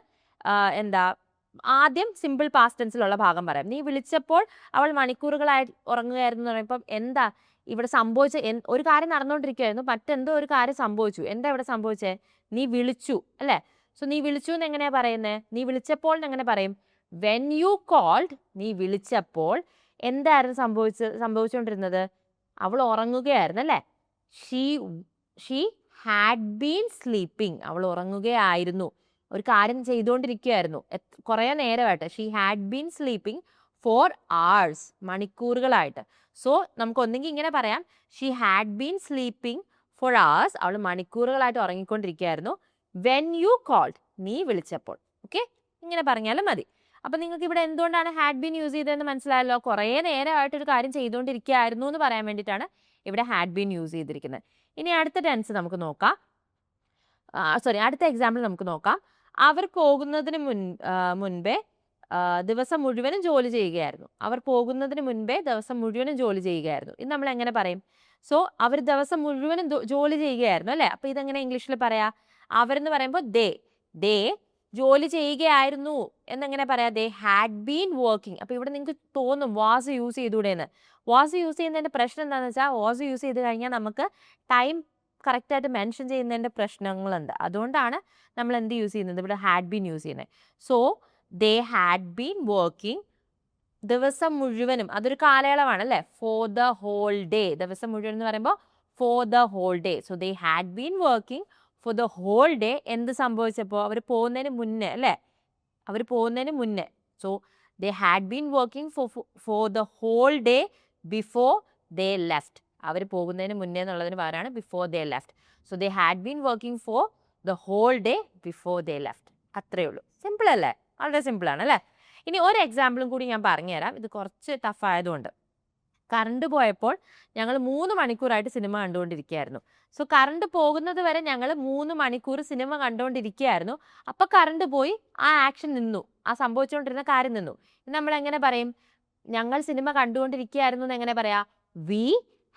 ആദ്യം സിമ്പിൾ പാസ്റ്റ് ടെൻസിലുള്ള ഭാഗം പറയാം. നീ വിളിച്ചപ്പോൾ അവൾ മണിക്കൂറുകളായി ഉറങ്ങുകയായിരുന്നു എന്ന് പറയുമ്പോൾ എന്താ ഇവിടെ സംഭവിച്ച? ഒരു കാര്യം നടന്നുകൊണ്ടിരിക്കുകയായിരുന്നു, മറ്റെന്തോ ഒരു കാര്യം സംഭവിച്ചു. എന്താ ഇവിടെ സംഭവിച്ചേ? നീ വിളിച്ചു അല്ലേ? സോ നീ വിളിച്ചു എന്ന് എങ്ങനെയാ പറയുന്നത്? നീ വിളിച്ചപ്പോൾ എങ്ങനെ പറയും? വെൻ യു കോൾഡ്, നീ വിളിച്ചപ്പോൾ എന്തായിരുന്നു സംഭവിച്ചുകൊണ്ടിരുന്നത്? അവൾ ഉറങ്ങുകയായിരുന്നു അല്ലേ? She had been sleeping. അവൾ ഉറങ്ങുകയായിരുന്നു, ഒരു കാര്യം ചെയ്തുകൊണ്ടിരിക്കുകയായിരുന്നു കുറേ നേരമായിട്ട്. She had been sleeping for hours, മണിക്കൂറുകളായിട്ട്. സോ നമുക്ക് ഒന്നെങ്കിൽ ഇങ്ങനെ പറയാം, she had been sleeping for hours, അവൾ മണിക്കൂറുകളായിട്ട് ഉറങ്ങിക്കൊണ്ടിരിക്കുകയായിരുന്നു. വെൻ യു കോൾഡ്, നീ വിളിച്ചപ്പോൾ. ഓക്കെ, ഇങ്ങനെ പറഞ്ഞാലും മതി. അപ്പം നിങ്ങൾക്ക് ഇവിടെ എന്തുകൊണ്ടാണ് ഹാഡ് ബീൻ യൂസ് ചെയ്തതെന്ന് മനസ്സിലായല്ലോ. കുറേ നേരമായിട്ട് ഒരു കാര്യം ചെയ്തുകൊണ്ടിരിക്കുകയായിരുന്നു എന്ന് പറയാൻ വേണ്ടിയിട്ടാണ് ഇവിടെ ഹാഡ് ബീൻ യൂസ് ചെയ്തിരിക്കുന്നത്. ഇനി അടുത്ത ടെൻസ് നമുക്ക് നോക്കാം. അടുത്ത എക്സാമ്പിൾ നമുക്ക് നോക്കാം. അവർ പോകുന്നതിന് മുൻപേ ദിവസം മുഴുവനും ജോലി ചെയ്യുകയായിരുന്നു. അവർ പോകുന്നതിന് മുൻപേ ദിവസം മുഴുവനും ജോലി ചെയ്യുകയായിരുന്നു. ഇത് നമ്മൾ എങ്ങനെ പറയും? സോ അവർ ദിവസം മുഴുവനും ജോലി ചെയ്യുകയായിരുന്നു അല്ലേ? അപ്പോൾ ഇതെങ്ങനെ ഇംഗ്ലീഷിൽ പറയാം? അവരെന്ന് പറയുമ്പോൾ ദേ ജോലി ചെയ്യുകയായിരുന്നു എന്നെങ്ങനെ പറയാം? ദേ ഹാഡ് ബീൻ വർക്കിംഗ്. അപ്പോൾ ഇവിടെ നിങ്ങൾക്ക് തോന്നും വാസ് യൂസ് ചെയ്തുകൂടെയെന്ന്. വാസ് യൂസ് ചെയ്യുന്നതിൻ്റെ പ്രശ്നം എന്താണെന്ന് വെച്ചാൽ, വാസ് യൂസ് ചെയ്ത് കഴിഞ്ഞാൽ നമുക്ക് ടൈം കറക്റ്റായിട്ട് മെൻഷൻ ചെയ്യുന്നതിൻ്റെ പ്രശ്നങ്ങളുണ്ട്. അതുകൊണ്ടാണ് നമ്മൾ എന്ത് യൂസ് ചെയ്യുന്നത്? ഇവിടെ ഹാഡ് ബീൻ യൂസ് ചെയ്യുന്നത്. So they had been working, ദിവസം മുഴുവനും, അതൊരു കാലയളവാണ് അല്ലേ? For the whole day. ദിവസം മുഴുവൻ എന്ന് പറയുമ്പോൾ for the whole day. So they had been working for the whole day. എന്ത് സംഭവിച്ചപ്പോൾ? അവർ പോകുന്നതിന് മുന്നേ അല്ലേ? അവർ പോകുന്നതിന് മുന്നേ. So they had been working for the whole day before they left. അവർ പോകുന്നതിന് മുന്നേ എന്നുള്ളതിന് പകരമാണ് before they left. So they had been working for the whole day before they left. അത്രയേ ഉള്ളൂ. സിമ്പിൾ അല്ലേ? വളരെ സിമ്പിളാണ് അല്ലേ? ഇനി ഒരു എക്സാമ്പിളും കൂടി ഞാൻ പറഞ്ഞുതരാം. ഇത് കുറച്ച് ടഫ് ആയതുകൊണ്ട്. കറണ്ട് പോയപ്പോൾ ഞങ്ങൾ 3 മണിക്കൂറായിട്ട് സിനിമ കണ്ടുകൊണ്ടിരിക്കുകയായിരുന്നു. സോ കറണ്ട് പോകുന്നത് വരെ ഞങ്ങൾ 3 മണിക്കൂർ സിനിമ കണ്ടുകൊണ്ടിരിക്കുകയായിരുന്നു. അപ്പോൾ കറണ്ട് പോയി, ആ ആക്ഷൻ നിന്നു, ആ സംഭവിച്ചുകൊണ്ടിരുന്ന കാര്യം നിന്നു. നമ്മൾ എങ്ങനെ പറയും? ഞങ്ങൾ സിനിമ കണ്ടുകൊണ്ടിരിക്കുകയായിരുന്നു എന്ന് എങ്ങനെ പറയാം? We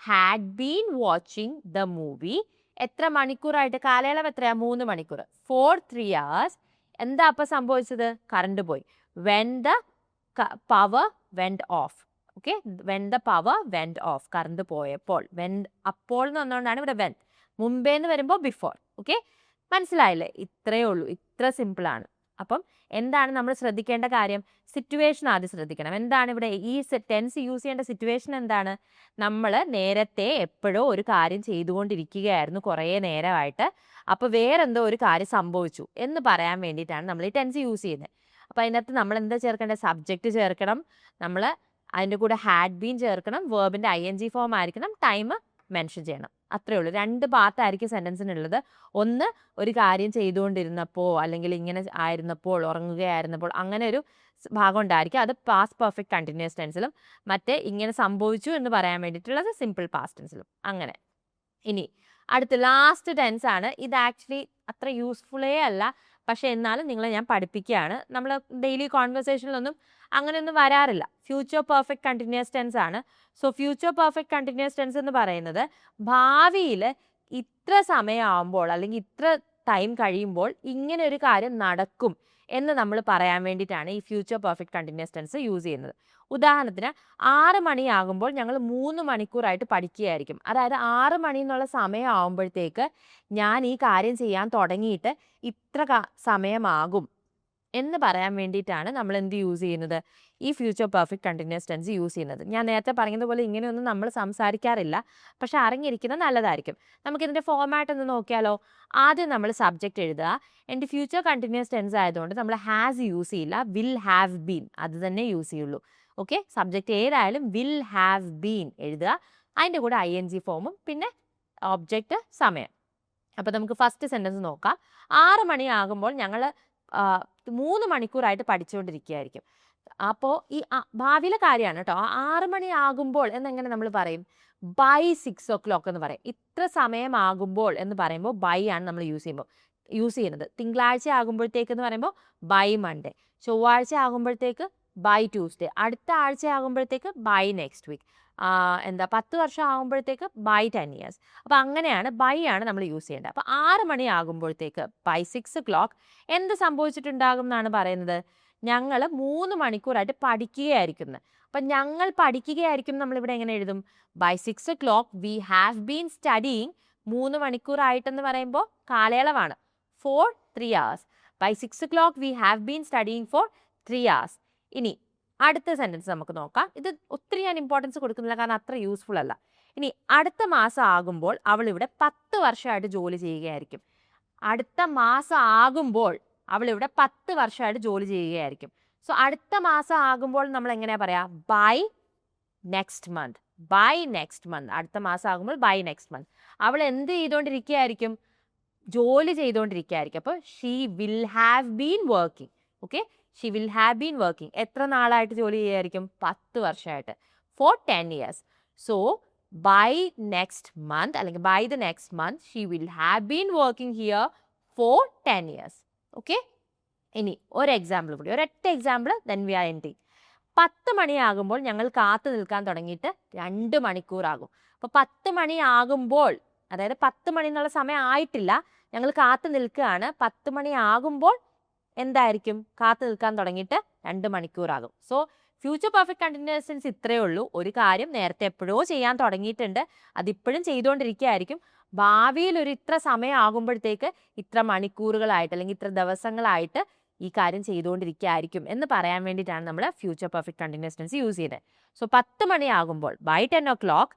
had been watching the movie. എത്ര മണിക്കൂറായിട്ട്? കാലയളവ് എത്രയാ? 3 മണിക്കൂർ. For 3 hours. എന്താ അപ്പം സംഭവിച്ചത്? കറണ്ട് പോയി. When the power went off. Okay, when the power went off. Current പോയപ്പോൾ. അപ്പോൾ എന്ന് പറഞ്ഞുകൊണ്ടാണ് ഇവിടെ വെൻ. മുമ്പേ എന്ന് വരുമ്പോൾ ബിഫോർ. ഓക്കെ, മനസ്സിലായില്ലേ? ഇത്രയേ ഉള്ളൂ. ഇത്ര സിമ്പിളാണ്. അപ്പം എന്താണ് നമ്മൾ ശ്രദ്ധിക്കേണ്ട കാര്യം? സിറ്റുവേഷൻ ആദ്യം ശ്രദ്ധിക്കണം. എന്താണ് ഇവിടെ ഈ ടെൻസ് യൂസ് ചെയ്യേണ്ട സിറ്റുവേഷൻ എന്താണ്? നമ്മൾ നേരത്തെ എപ്പോഴോ ഒരു കാര്യം ചെയ്തുകൊണ്ടിരിക്കുകയായിരുന്നു കുറേ നേരമായിട്ട്. അപ്പോൾ വേറെന്തോ ഒരു കാര്യം സംഭവിച്ചു എന്ന് പറയാൻ വേണ്ടിയിട്ടാണ് നമ്മൾ ഈ ടെൻസ് യൂസ് ചെയ്യുന്നത്. അപ്പോൾ അതിനകത്ത് നമ്മൾ എന്താ ചേർക്കേണ്ടത്? സബ്ജക്റ്റ് ചേർക്കണം, നമ്മൾ അതിൻ്റെ കൂടെ ഹാഡ് ബീൻ ചേർക്കണം, വേർബിൻ്റെ ING ഫോം ആയിരിക്കണം, ടൈം മെൻഷൻ ചെയ്യണം. അത്രയേ ഉള്ളൂ. 2 പാർട്ടായിരിക്കും സെൻറ്റൻസിനുള്ളത്. ഒന്ന്, ഒരു കാര്യം ചെയ്തുകൊണ്ടിരുന്നപ്പോൾ, അല്ലെങ്കിൽ ഇങ്ങനെ ആയിരുന്നപ്പോൾ, ഉറങ്ങുകയായിരുന്നപ്പോൾ, അങ്ങനെ ഒരു ഭാഗം ഉണ്ടായിരിക്കും. അത് പാസ്റ്റ് പെർഫെക്റ്റ് കണ്ടിന്യൂസ് ടെൻസിലും, മറ്റേ ഇങ്ങനെ സംഭവിച്ചു എന്ന് പറയാൻ വേണ്ടിയിട്ടുള്ളത് സിമ്പിൾ പാസ്റ്റ് ടെൻസിലും. അങ്ങനെ. ഇനി അടുത്ത ലാസ്റ്റ് ടെൻസ് ആണ്. ഇത് ആക്ച്വലി അത്ര യൂസ്ഫുള്ളേ അല്ല, പക്ഷേ എന്നാലും നിങ്ങളെ ഞാൻ പഠിപ്പിക്കുകയാണ്. നമ്മൾ ഡെയിലി കോൺവെർസേഷനിലൊന്നും അങ്ങനെയൊന്നും വരാറില്ല. ഫ്യൂച്ചർ പെർഫെക്റ്റ് കണ്ടിന്യൂസ് ടെൻസ് ആണ്. So future perfect continuous tense എന്ന് പറയുന്നത് ഭാവിയിൽ ഇത്ര സമയമാകുമ്പോൾ അല്ലെങ്കിൽ ഇത്ര ടൈം കഴിയുമ്പോൾ ഇങ്ങനെ ഒരു കാര്യം നടക്കും എന്ന് നമ്മൾ പറയാൻ വേണ്ടിയിട്ടാണ് ഈ future perfect continuous tense use ചെയ്യുന്നത്. ഉദാഹരണത്തിന് 6 മണിയാകുമ്പോൾ ഞങ്ങൾ 3 മണിക്കൂറായിട്ട് പഠിക്കുകയായിരിക്കും. അതായത് 6 മണി എന്നുള്ള സമയമാകുമ്പോഴത്തേക്ക് ഞാൻ ഈ കാര്യം ചെയ്യാൻ തുടങ്ങിയിട്ട് ഇത്ര സമയമാകും എന്ന് പറയാൻ വേണ്ടിയിട്ടാണ് നമ്മൾ എന്ത് യൂസ് ചെയ്യുന്നത്? ഈ future perfect continuous tense use ചെയ്യുന്നത്. ഞാൻ നേരത്തെ പറഞ്ഞതുപോലെ ഇങ്ങനെയൊന്നും നമ്മൾ സംസാരിക്കാറില്ല, പക്ഷെ അറിഞ്ഞിരിക്കുന്നത് നല്ലതായിരിക്കും. നമുക്കിതിൻ്റെ ഫോർമാറ്റ് ഒന്ന് നോക്കിയാലോ? ആദ്യം നമ്മൾ സബ്ജക്റ്റ് എഴുതുക. എൻ്റെ ഫ്യൂച്ചർ കണ്ടിന്യൂസ് ടെൻസ് ആയതുകൊണ്ട് നമ്മൾ ഹാസ് യൂസ് ചെയ്യില്ല, വിൽ ഹാവ് ബീൻ അത് തന്നെ യൂസ് ചെയ്യുള്ളൂ. ഓക്കെ, സബ്ജക്റ്റ് ഏതായാലും വിൽ ഹാവ് ബീൻ എഴുതുക. അതിൻ്റെ കൂടെ ING ഫോമും പിന്നെ ഒബ്ജക്റ്റ് സമയം. അപ്പോൾ നമുക്ക് ഫസ്റ്റ് സെൻറ്റൻസ് നോക്കാം. 6 മണിയാകുമ്പോൾ ഞങ്ങൾ 3 മണിക്കൂറായിട്ട് പഠിച്ചുകൊണ്ടിരിക്കുകയായിരിക്കും. അപ്പോൾ ഈ ഭാവിയിലെ കാര്യമാണ് കേട്ടോ. 6 മണിയാകുമ്പോൾ എന്നെങ്ങനെ നമ്മൾ പറയും? ബൈ 6 o'clock എന്ന് പറയും. ഇത്ര സമയമാകുമ്പോൾ എന്ന് പറയുമ്പോൾ ബൈ ആണ് നമ്മൾ യൂസ് ചെയ്യുന്നത്. തിങ്കളാഴ്ച ആകുമ്പോഴത്തേക്ക് എന്ന് പറയുമ്പോൾ ബൈ മൺഡേ, ചൊവ്വാഴ്ച ആകുമ്പോഴത്തേക്ക് ബൈ ട്യൂസ്ഡേ, അടുത്ത ആഴ്ച ആകുമ്പോഴത്തേക്ക് ബൈ നെക്സ്റ്റ് വീക്ക്, 10 വർഷം ആകുമ്പോഴത്തേക്ക് ബൈ 10 years. അപ്പോൾ അങ്ങനെയാണ്, ബൈ ആണ് നമ്മൾ യൂസ് ചെയ്യേണ്ടത്. അപ്പോൾ 6 മണി ആകുമ്പോഴത്തേക്ക് ബൈ 6 o'clock എന്ത് സംഭവിച്ചിട്ടുണ്ടാകും എന്നാണ് പറയുന്നത്? ഞങ്ങൾ 3 മണിക്കൂറായിട്ട് പഠിക്കുകയായിരിക്കുന്നത്. അപ്പം ഞങ്ങൾ പഠിക്കുകയായിരിക്കും നമ്മളിവിടെ എങ്ങനെ എഴുതും? By 6 o'clock we have been studying. 3 മണിക്കൂറായിട്ടെന്ന് പറയുമ്പോൾ കാലയളവാണ്. For 3 hours. By 6 o'clock we have been studying for 3 hours. ഇനി അടുത്ത സെൻറ്റൻസ് നമുക്ക് നോക്കാം. ഇത് ഒത്തിരി ഞാൻ ഇമ്പോർട്ടൻസ് കൊടുക്കുന്നില്ല, കാരണം അത്ര യൂസ്ഫുൾ അല്ല. ഇനി അടുത്ത മാസം ആകുമ്പോൾ അവൾ ഇവിടെ 10 വർഷമായിട്ട് ജോലി ചെയ്യുകയായിരിക്കും. അടുത്ത മാസം ആകുമ്പോൾ അവൾ ഇവിടെ 10 വർഷമായിട്ട് ജോലി ചെയ്യുകയായിരിക്കും. സോ അടുത്ത മാസം ആകുമ്പോൾ നമ്മൾ എങ്ങനെയാ പറയാ? By next month. By next month. അടുത്ത മാസം ആകുമ്പോൾ ബൈ നെക്സ്റ്റ് മന്ത്. അവൾ എന്ത് ചെയ്തുകൊണ്ടിരിക്കുകയായിരിക്കും? ജോലി ചെയ്തുകൊണ്ടിരിക്കുകയായിരിക്കും. അപ്പോൾ she will have been working. Okay, she will have been working. എത്ര നാളായിട്ട് ജോലി ചെയ്യുമായിരിക്കും? 10 വർഷമായിട്ട്. For 10 years. So by next month അല്ലെങ്കിൽ by the next month she will have been working here for 10 years. Okay, ഇനി ഒരു എക്സാമ്പിൾ കൂടി, ഒരൊറ്റ example, then we are ending. 10 മണിയാകുമ്പോൾ ഞങ്ങൾ കാത്തു നിൽക്കാൻ തുടങ്ങിയിട്ട് 2 മണിക്കൂറാകും. അപ്പോൾ 10 മണിയാകുമ്പോൾ, അതായത് 10 മണി എന്നുള്ള സമയം ആയിട്ടില്ല, ഞങ്ങൾ കാത്തു നിൽക്കുകയാണ്. 10 മണിയാകുമ്പോൾ എന്തായിരിക്കും? കാത്തു നിൽക്കാൻ തുടങ്ങിയിട്ട് 2 മണിക്കൂറാകും. So future perfect continuous tense ഇത്രയേ ഉള്ളൂ. ഒരു കാര്യം നേരത്തെ എപ്പോഴോ ചെയ്യാൻ തുടങ്ങിയിട്ടുണ്ട്, അതിപ്പോഴും ചെയ്തുകൊണ്ടിരിക്കുകയായിരിക്കും. ഭാവിയിൽ ഒരു ഇത്ര സമയം ആകുമ്പോഴത്തേക്ക് ഇത്ര മണിക്കൂറുകളായിട്ട് അല്ലെങ്കിൽ ഇത്ര ദിവസങ്ങളായിട്ട് ഈ കാര്യം ചെയ്തുകൊണ്ടിരിക്കുകയായിരിക്കും എന്ന് പറയാൻ വേണ്ടിയിട്ടാണ് നമ്മൾ future perfect continuous tense use ചെയ്യുന്നത്. സോ 10 മണിയാകുമ്പോൾ, ബൈ 10 o'clock,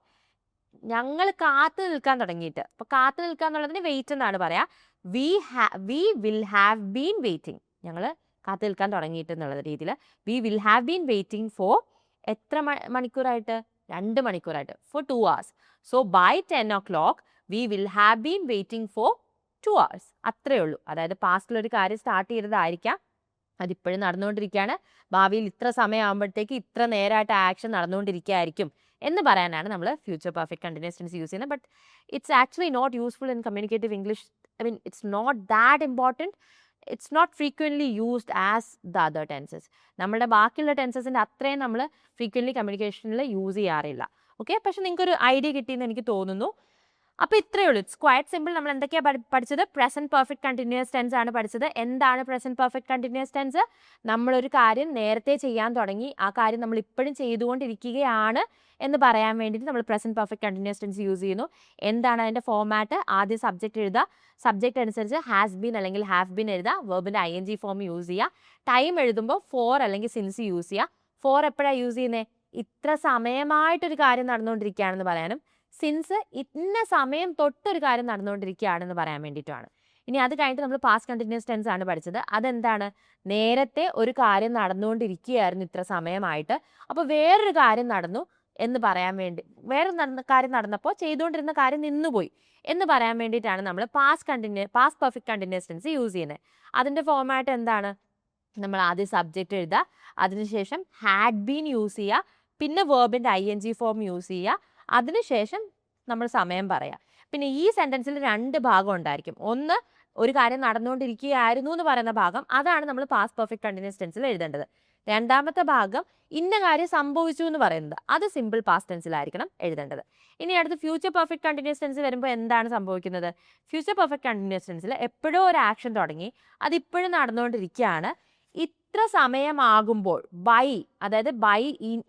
ഞങ്ങൾ കാത്തു നിൽക്കാൻ തുടങ്ങിയിട്ട്. അപ്പോൾ കാത്തു നിൽക്കുക എന്നുള്ളതിന് വെയിറ്റ് എന്നാണ് പറയാ. We will have been waiting. ഞങ്ങൾ കാത്തു നിൽക്കാൻ തുടങ്ങിയിട്ട് എന്നുള്ള രീതിയിൽ we will have been waiting for എത്ര മണിക്കൂറായിട്ട്? 2 മണിക്കൂറായിട്ട്. For 2 hours. So by 10 o'clock we will have been waiting for 2 hours. അത്രയേ ഉള്ളൂ. അതായത് പാസ്റ്റിലൊരു കാര്യം സ്റ്റാർട്ട് ചെയ്തതായിരിക്കാം, അതിപ്പോഴും നടന്നുകൊണ്ടിരിക്കുകയാണ്. ഭാവിയിൽ ഇത്ര സമയമാകുമ്പോഴത്തേക്ക് ഇത്ര നേരമായിട്ട് ആക്ഷൻ നടന്നുകൊണ്ടിരിക്കുകയായിരിക്കും എന്ന് പറയാനാണ് നമ്മൾ future perfect continuous tense use ചെയ്യുന്നത്. But it's actually not useful in communicative English. I mean it's not that important. It's not frequently used as the other tenses. നമ്മുടെ ബാക്കിയുള്ള ടെൻസസിൻ്റെ അത്രയും നമ്മൾ ഫ്രീക്വൻ്റ്ലി കമ്മ്യൂണിക്കേഷനിൽ യൂസ് ചെയ്യാറില്ല. ഓക്കെ, പക്ഷെ നിങ്ങൾക്കൊരു ഐഡിയ കിട്ടിയെന്ന് എനിക്ക് തോന്നുന്നു. അപ്പോൾ ഇത്രയേ ഉള്ളൂ. It's quite simple. നമ്മൾ എന്തൊക്കെയാണ് പഠിച്ചത്? പ്രസന്റ് പെർഫെക്റ്റ് കണ്ടിന്യൂസ് ടെൻസ് ആണ് പഠിച്ചത്. എന്താണ് പ്രസന്റ് പെർഫെക്റ്റ് കണ്ടിന്യൂസ് ടെൻസ്? നമ്മളൊരു കാര്യം നേരത്തെ ചെയ്യാൻ തുടങ്ങി, ആ കാര്യം നമ്മൾ ഇപ്പോഴും ചെയ്തുകൊണ്ടിരിക്കുകയാണ് എന്ന് പറയാൻ വേണ്ടിയിട്ട് നമ്മൾ present perfect continuous tense use ചെയ്യുന്നു. എന്താണ് അതിൻ്റെ ഫോമാറ്റ്? ആദ്യം സബ്ജക്റ്റ് എഴുതുക, സബ്ജക്റ്റ് അനുസരിച്ച് ഹാസ് ബീൻ അല്ലെങ്കിൽ ഹാവ് ബീൻ എഴുതുക, വെർബിൻ്റെ ING ഫോം യൂസ് ചെയ്യുക. ടൈം എഴുതുമ്പോൾ ഫോർ അല്ലെങ്കിൽ സിൻസ് യൂസ് ചെയ്യുക. ഫോർ എപ്പോഴാണ് യൂസ് ചെയ്യുന്നത്? ഇത്ര സമയമായിട്ടൊരു കാര്യം നടന്നുകൊണ്ടിരിക്കുകയാണെന്ന് പറയാനും, സിൻസ് ഇന്ന സമയം തൊട്ടൊരു കാര്യം നടന്നുകൊണ്ടിരിക്കുകയാണെന്ന് പറയാൻ വേണ്ടിയിട്ടുമാണ്. ഇനി അത് കഴിഞ്ഞിട്ട് നമ്മൾ പാസ്റ്റ് കണ്ടിന്യൂസ് ടെൻസ് ആണ് പഠിച്ചത്. അതെന്താണ്? നേരത്തെ ഒരു കാര്യം നടന്നുകൊണ്ടിരിക്കുകയായിരുന്നു ഇത്ര സമയമായിട്ട്, അപ്പോൾ വേറൊരു കാര്യം നടന്നു എന്ന് പറയാൻ വേണ്ടി, വേറൊരു കാര്യം നടന്നപ്പോൾ ചെയ്തുകൊണ്ടിരുന്ന കാര്യം നിന്നുപോയി എന്ന് പറയാൻ വേണ്ടിയിട്ടാണ് നമ്മൾ past perfect continuous tense use ചെയ്യുന്നത്. അതിൻ്റെ ഫോമാറ്റ് എന്താണ്? നമ്മൾ ആദ്യം സബ്ജക്റ്റ് എഴുതുക, അതിനുശേഷം ഹാഡ് ബീൻ യൂസ് ചെയ്യുക, പിന്നെ വെർബിൻ്റെ ING ഫോം യൂസ് ചെയ്യുക, അതിനുശേഷം നമ്മൾ സമയം പറയാം. പിന്നെ ഈ സെൻറ്റൻസിൽ 2 ഭാഗം ഉണ്ടായിരിക്കും. ഒന്ന്, ഒരു കാര്യം നടന്നുകൊണ്ടിരിക്കുകയായിരുന്നു എന്ന് പറയുന്ന ഭാഗം, അതാണ് നമ്മൾ പാസ്റ്റ് പെർഫെക്റ്റ് കണ്ടിന്യൂസ് ടെൻസിൽ എഴുതേണ്ടത്. രണ്ടാമത്തെ ഭാഗം ഇന്ന കാര്യം സംഭവിച്ചു എന്ന് പറയുന്നത്, അത് സിമ്പിൾ പാസ്റ്റ് ടെൻസിലായിരിക്കണം എഴുതേണ്ടത്. ഇനി അടുത്ത് ഫ്യൂച്ചർ പെർഫെക്റ്റ് കണ്ടിന്യൂസ് ടെൻസ് വരുമ്പോൾ എന്താണ് സംഭവിക്കുന്നത്? ഫ്യൂച്ചർ പെർഫെക്റ്റ് കണ്ടിന്യൂസ് ടെൻസിൽ എപ്പോഴോ ഒരു ആക്ഷൻ തുടങ്ങി, അതിപ്പോഴും നടന്നുകൊണ്ടിരിക്കുകയാണ്. ഇത്ര സമയമാകുമ്പോൾ, ബൈ, അതായത് ബൈ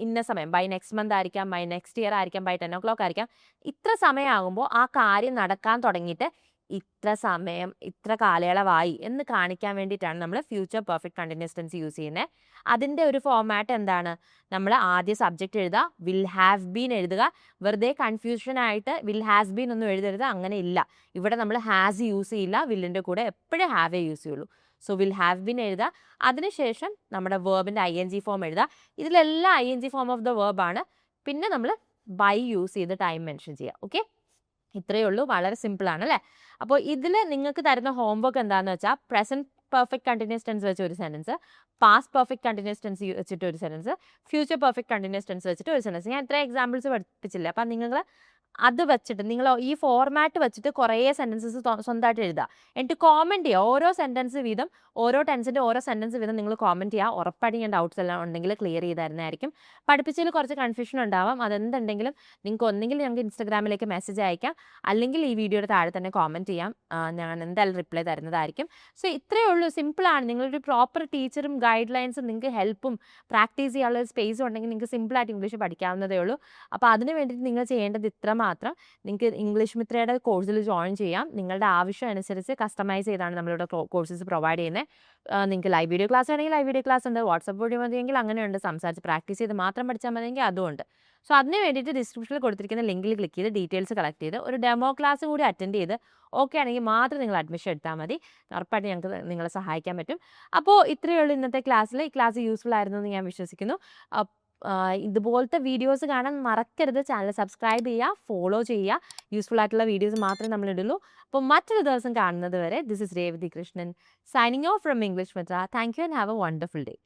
ഇന്ന സമയം, ബൈ നെക്സ്റ്റ് മന്ത് ആയിരിക്കാം, ബൈ നെക്സ്റ്റ് ഇയർ ആയിരിക്കാം, ബൈ 10 o'clock ആയിരിക്കാം. ഇത്ര സമയമാകുമ്പോൾ ആ കാര്യം നടക്കാൻ തുടങ്ങിയിട്ട് ഇത്ര സമയം, ഇത്ര കാലയളവായി എന്ന് കാണിക്കാൻ വേണ്ടിയിട്ടാണ് നമ്മൾ future perfect continuous tense use ചെയ്യുന്നത്. അതിൻ്റെ ഒരു ഫോമാറ്റ് എന്താണ്? നമ്മൾ ആദ്യം സബ്ജക്റ്റ് എഴുതുക, വിൽ ഹാവ് ബീൻ എഴുതുക. വെറുതെ കൺഫ്യൂഷനായിട്ട് വിൽ ഹാസ് ബീൻ ഒന്നും എഴുതരുത്, അങ്ങനെ ഇല്ല. ഇവിടെ നമ്മൾ ഹാസ് യൂസ് ചെയ്യില്ല, വില്ലിൻ്റെ കൂടെ എപ്പോഴും ഹാവേ യൂസ് ചെയ്യുള്ളൂ. സോ വിൽ ഹാവ് ബീൻ എഴുതുക, അതിനുശേഷം നമ്മുടെ വെർബിൻ്റെ ING ഫോം എഴുതുക. ഇതിലെല്ലാം ING ഫോം ഓഫ് ദ വെർബാണ്. പിന്നെ നമ്മൾ ബൈ യൂസ് ചെയ്ത് ടൈം മെൻഷൻ ചെയ്യുക. ഓക്കെ, ഇത്രയേ ഉള്ളൂ. വളരെ സിമ്പിളാണ് അല്ലേ? അപ്പോൾ ഇതിൽ നിങ്ങൾക്ക് തരുന്ന ഹോംവർക്ക് എന്താണെന്ന് വെച്ചാൽ പ്രസൻറ്റ് പെർഫെക്റ്റ് കണ്ടിന്യൂസ് ടെൻസ് വെച്ച് ഒരു sentence, past perfect continuous tense വെച്ചിട്ട് ഒരു sentence, future perfect continuous tense വെച്ചിട്ട് ഒരു സെൻറ്റൻസ്. ഞാൻ ഇത്ര എക്സാമ്പിൾസ് പഠിപ്പിച്ചില്ല. അപ്പം നിങ്ങൾ അത് വെച്ചിട്ട്, നിങ്ങൾ ഈ ഫോർമാറ്റ് വെച്ചിട്ട് കുറേ സെൻറ്റൻസസ് സ്വന്തമായിട്ട് എഴുതുക. എന്നിട്ട് കോമെൻറ്റ് ചെയ്യുക. ഓരോ സെൻറ്റൻസ് വീതം, ഓരോ ടെൻസിൻ്റെ ഓരോ സെൻറ്റൻസ് വീതം നിങ്ങൾ കോമെൻറ്റ് ചെയ്യുക. ഉറപ്പായിട്ടും ഞാൻ ഡൗട്ട്സ് എല്ലാം ഉണ്ടെങ്കിൽ ക്ലിയർ ചെയ്ത് തരുന്നതായിരിക്കും. പഠിപ്പിച്ചതിൽ കുറച്ച് കൺഫ്യൂഷൻ ഉണ്ടാവാം. അതെന്തുണ്ടെങ്കിലും നിങ്ങൾക്ക് ഒന്നെങ്കിൽ ഞങ്ങൾക്ക് ഇൻസ്റ്റാഗ്രാമിലേക്ക് മെസ്സേജ് അയക്കാം, അല്ലെങ്കിൽ ഈ വീഡിയോയുടെ താഴെ തന്നെ കോമെൻറ്റ് ചെയ്യാം. ഞാൻ എന്തായാലും റിപ്ലൈ തരുന്നതായിരിക്കും. സോ ഇത്രയേ ഉള്ളൂ, സിമ്പിളാണ്. നിങ്ങളൊരു പ്രോപ്പർ ടീച്ചറും ഗൈഡ് ലൈൻസും നിങ്ങൾക്ക് ഹെൽപ്പും പ്രാക്ടീസ് ചെയ്യാനുള്ള ഒരു സ്പേസും ഉണ്ടെങ്കിൽ നിങ്ങൾക്ക് സിമ്പിളായിട്ട് ഇംഗ്ലീഷ് പഠിക്കാവുന്നതേ ഉള്ളൂ. അപ്പോൾ അതിന് വേണ്ടിയിട്ട് നിങ്ങൾ ചെയ്യേണ്ടത് ഇത്ര മാത്രം നിങ്ങൾക്ക് ഇംഗ്ലീഷ് മിത്രയുടെ കോഴ്സിൽ ജോയിൻ ചെയ്യാം. നിങ്ങളുടെ ആവശ്യം അനുസരിച്ച് കസ്റ്റമൈസ് ചെയ്താണ് നമ്മളിവിടെ കോഴ്സസ് പ്രൊവൈഡ് ചെയ്യുന്നത്. നിങ്ങൾക്ക് ലൈവ് വീഡിയോ ക്ലാസ് ആണെങ്കിൽ ലൈവ് വീഡിയോ ക്ലാസ് ഉണ്ട്, വാട്സപ്പ് വീഡിയോ മതിയെങ്കിൽ അങ്ങനെയുണ്ട്, സംസാരിച്ച് പ്രാക്ടീസ് ചെയ്ത് മാത്രം പഠിച്ചാൽ മതിയെങ്കിൽ അതുമുണ്ട്. സോ അതിന് വേണ്ടിയിട്ട് ഡിസ്ക്രിപ്ഷനിൽ കൊടുത്തിരിക്കുന്ന ലിങ്കിൽ ക്ലിക്ക് ചെയ്ത് ഡീറ്റെയിൽസ് കളക്ട് ചെയ്ത് ഒരു ഡെമോ ക്ലാസ് കൂടി അറ്റൻഡ് ചെയ്ത് ഓക്കെ ആണെങ്കിൽ മാത്രം നിങ്ങൾ അഡ്മിഷൻ എടുത്താൽ മതി. ഉറപ്പായിട്ട് ഞങ്ങൾക്ക് നിങ്ങളെ സഹായിക്കാൻ പറ്റും. അപ്പോൾ ഇത്രയേ ഉള്ളൂ ഇന്നത്തെ ക്ലാസ്സിൽ. ഈ ക്ലാസ് യൂസ്ഫുൾ ആയിരുന്നു എന്ന് ഞാൻ വിശ്വസിക്കുന്നു. ഇതുപോലത്തെ വീഡിയോസ് കാണാൻ മറക്കരുത്. ചാനൽ സബ്സ്ക്രൈബ് ചെയ്യുക, ഫോളോ ചെയ്യുക. യൂസ്ഫുൾ ആയിട്ടുള്ള വീഡിയോസ് മാത്രമേ നമ്മൾ ഇടുള്ളൂ. അപ്പോൾ മറ്റൊരു ദിവസം കാണുന്നത് വരെ, this is Revathi Krishnan signing off from English Mitra. Thank you and have a wonderful day.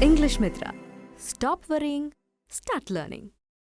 English Mitra. Stop worrying, start learning.